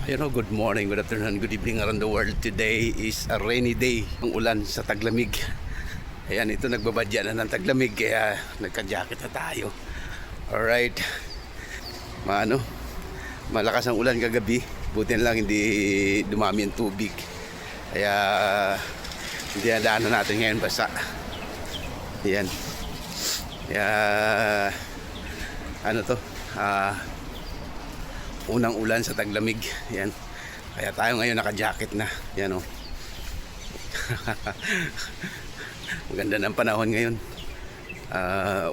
Good morning, good afternoon, good evening around the world. Today is a rainy day. Ang ulan sa taglamig. Ayan, ito nagbabadya na ng taglamig kaya nagka-jacket na tayo. Alright. Malakas ang ulan kagabi. Buti na lang hindi dumami ang tubig. Kaya hindi na daanan natin ngayon basa. Ayan. Kaya unang ulan sa taglamig. Yan. Kaya tayo ngayon naka-jacket na. Yan o. Maganda ng panahon ngayon.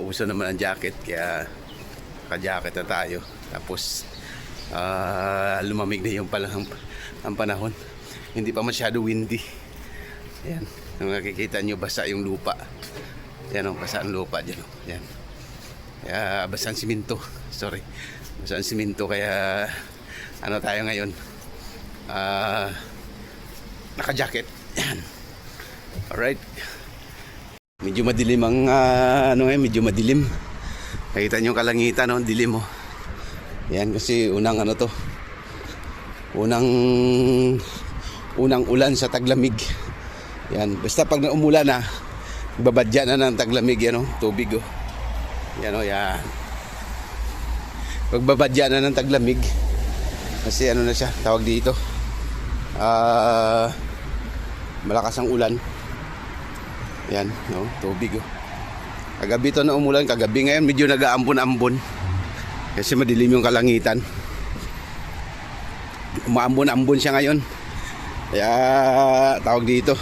Uso naman ang jacket kaya naka-jacket na tayo. Tapos lumamig na yung ang panahon. Hindi pa masyado windy. Yan. Kung nakikita nyo, basa yung lupa. Yan o, basa ang lupa dyan o. Yan. Kaya basa ang simento. Sorry. Basa ang simento kaya tayo ngayon. Naka-jacket. Yan. Alright. Medyo madilim ang medyo madilim. Nakita nyo kalangitan, no? Dilim, oh. Yan kasi unang unang ulan sa taglamig. Yan, basta pag umulan na, babadya na ng taglamig, yan, oh, tubig, oh. Yan, oh, yan. Pagbabadya na ng taglamig kasi na siya, tawag dito, malakas ang ulan. Yan, no, tubig, oh. Kagabi to na umulan, kagabi. Ngayon medyo nag-aambon-ambon kasi madilim yung kalangitan. Umaambon-ambon siya ngayon. Kaya tawag dito,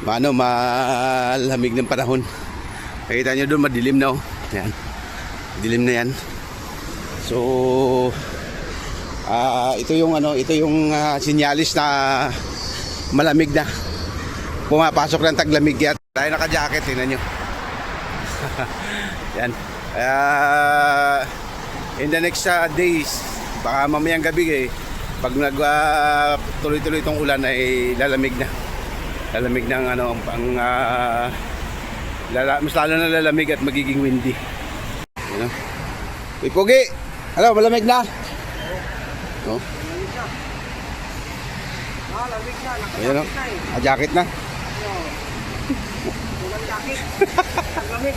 malamig ng panahon. Nakita nyo doon, madilim na, oh. Yan, dilim na yan. So ito yung sinyalis na malamig na. Pumapasok ng taglamig yan. Tayo naka-jacket, tingnan nyo. Yan. In the next days, baka mamayang gabi pag tuloy-tuloy itong ulan ay lalamig na. Lalamig ng mas lalo na lalamig at magiging windy. You know? Uy, Pogi! Hello, malamig na? No? Malamig na, ayan, no? Jacket na? Walang jacket. Taglamig.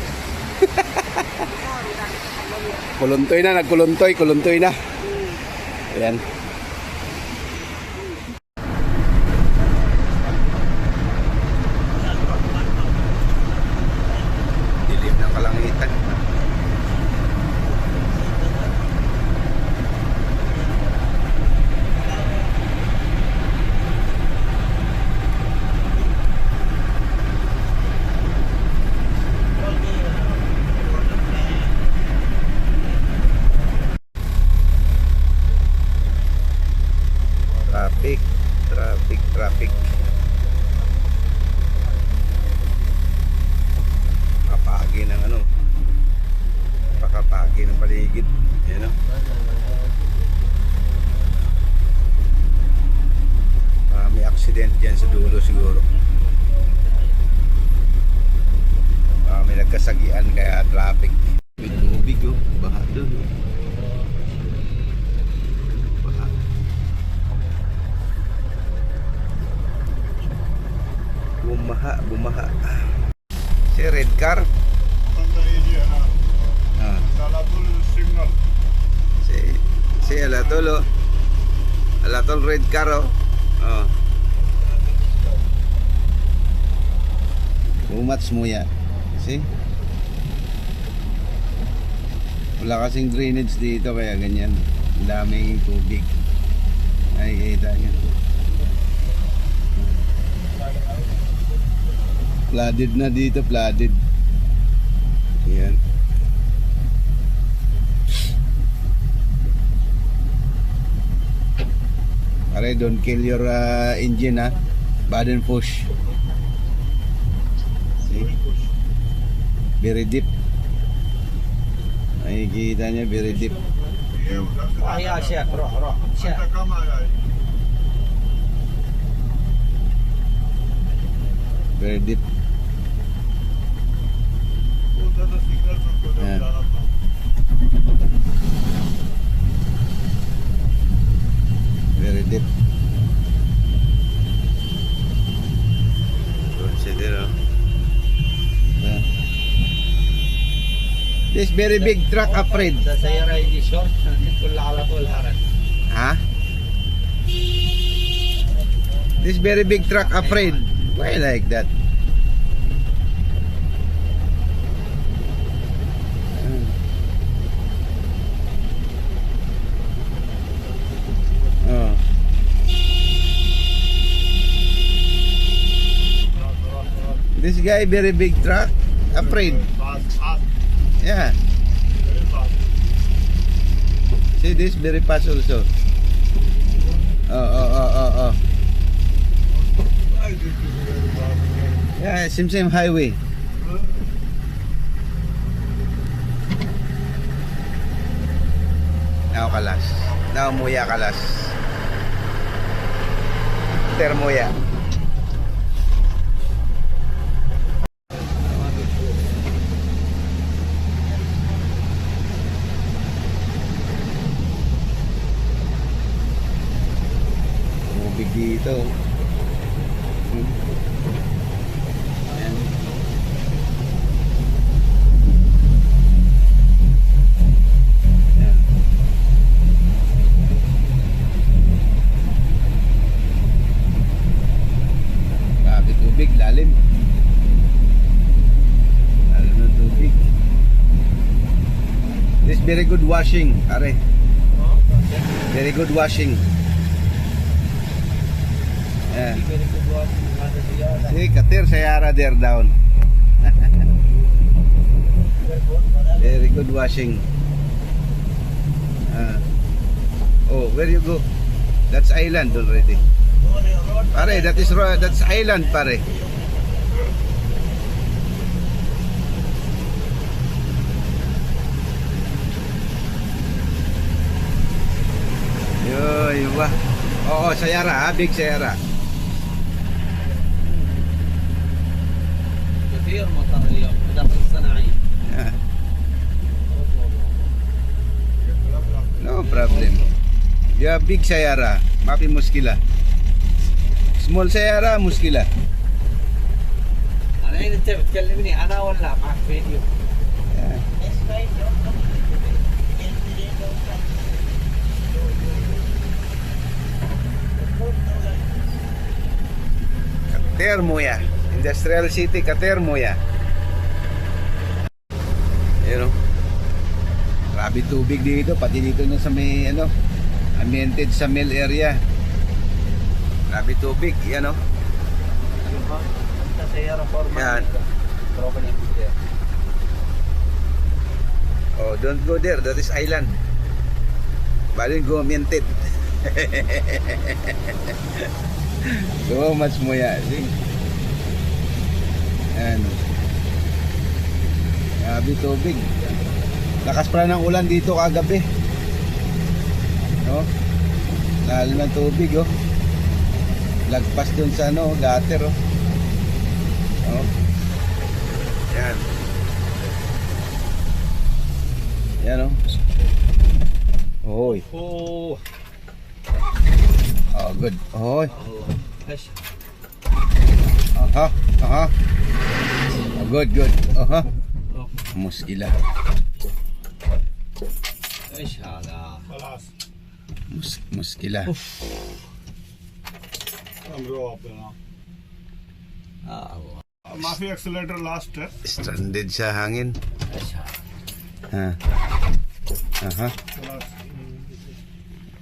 Kuluntoy na, kuluntoy na. Ayan. Dilim ng kalangitan. Traffic. Pakapagi ng paligid. Ayan, o. May accident dyan sa dulo siguro. May nagkasagian kaya traffic. May tubig, oh. Baha doon, oh. Bumaha. Si red car. Signal. Si Alatol red car, oh. Umats mo yan. See? Wala kasing drainage dito kaya ganyan. Ang daming tubig. Nakikita nyo. Flooded na dito, flooded. Yan. Pare, don't kill your engine, ha. Button push. See? Very deep. Nakikita niya, very deep. Kaya siya, siya. Very deep. Ayan. consider. Consider, oh. Yeah. This very big truck afraid. ده سيارة يجي شورت كل على طول هرب. Huh? This very big truck afraid. Why like that? Oh. This guy very big truck afraid. Fast, fast, Yeah. very fast. See this very fast also. Oh. I think it's very fast. Yeah, same highway. Now kalas. Now muya kalas. Termoya. Tubig dito. Ayan. Ayan. Grabe tubig, lalim. Lalim ng tubig. This very good washing, are. Very good washing. Yeah. See, Katir Sayara there down. Very good washing. Oh, where you go? That's island already. Pare, that's island, pare. Yo, iba. Oo, Sayara, big Sayara. كثير مطر اليوم بداخل الصناعية. Yeah. No problem. Yeah, big Sayara, mapi muskila. Small Sayara, muskila. الحين أنت بتكلمني أنا ولا معك فيديو؟ Yeah. Katermoya, Industrial City, Katermoya. Ayun, oh. Grabe tubig dito, pati dito na sa may ambiented sa mill area. Grabe tubig, yan oh. سيارة فورمال. Yan. Oh, don't go there, that is island. Bali go ambiented. So much moya, see? Yan. Grabe tubig. Lakas pa ng ulan dito kagabi. No? Lalim ng tubig, oh. Lagpas dun sa gutter, oh. Oh. Yan. Yan, oh. Oy. أوه. Oh, good. Oy. إيش؟ Aha. Aha. Oh, good, good. Aha. Muskila. إيش هذا؟ خلاص. Muskila. I'm go up now. هو. ما في accelerator last step. Stranded sa hangin. إيش هذا؟ Ha. Aha. خلاص.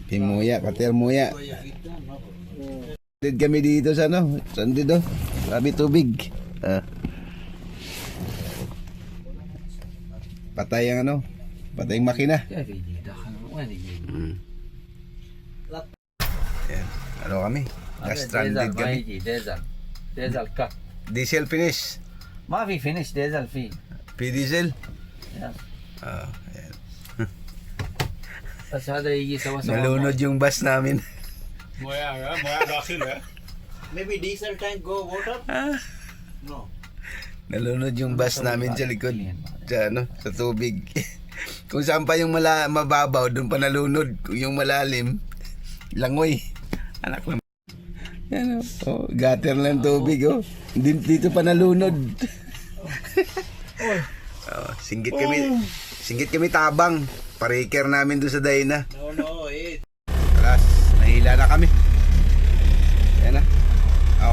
Pimuya, katermuya. Stranded kami dito sa stranded, oh. Grabe tubig. Patay ang patay ang makina. كيف يجي داخل وين يجي؟ Yan. Ano kami? Na-stranded ما kami. يجي ديزل كات. Diesel finish. ما في فينش ديزل فيه. P-diesel. يا. Yan. بس هذا يجي سوا سوا. Nalunod yung bus namin. मोया दाखिल है. Maybe diesel tank go water? No. Nalunod yung bus namin sa likod. Sa tubig. Kung saan pa yung mababaw, doon pa nalunod. Kung yung malalim, langoy. Anak lang. Yan oh, gutter lang tubig oh. Dito pa nalunod. Oh, singgit kami tabang. Pariker namin doon sa Dayna. No, it. Alas, nahila na kami. Yan na.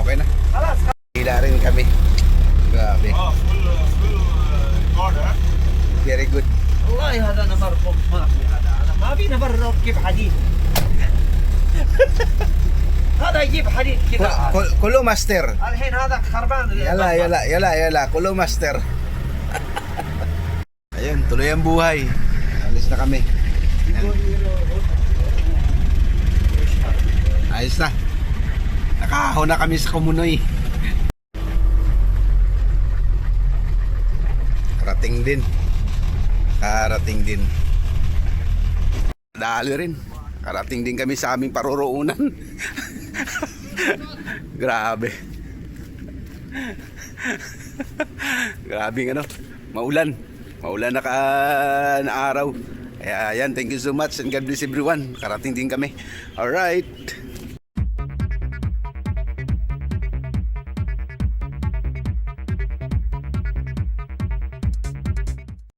Okay na. Nahila rin kami. Grabe. Oh, full record, huh? Very good. والله هذا نمر ما في هذا ما في نمر كيف حديد هذا يجيب حديد كذا Kulo master. الحين هذا خربان Yala. Kulo master. Ayun, tuloy ang buhay. Alis na kami. Ayos na. Nakahaw na kami sa Kumunoy. Karating din. Dali rin. Karating din kami sa aming paroroonan. Grabe. Grabing ano, maulan na araw. Kaya yan, thank you so much and God bless everyone. Karating din kami. Alright.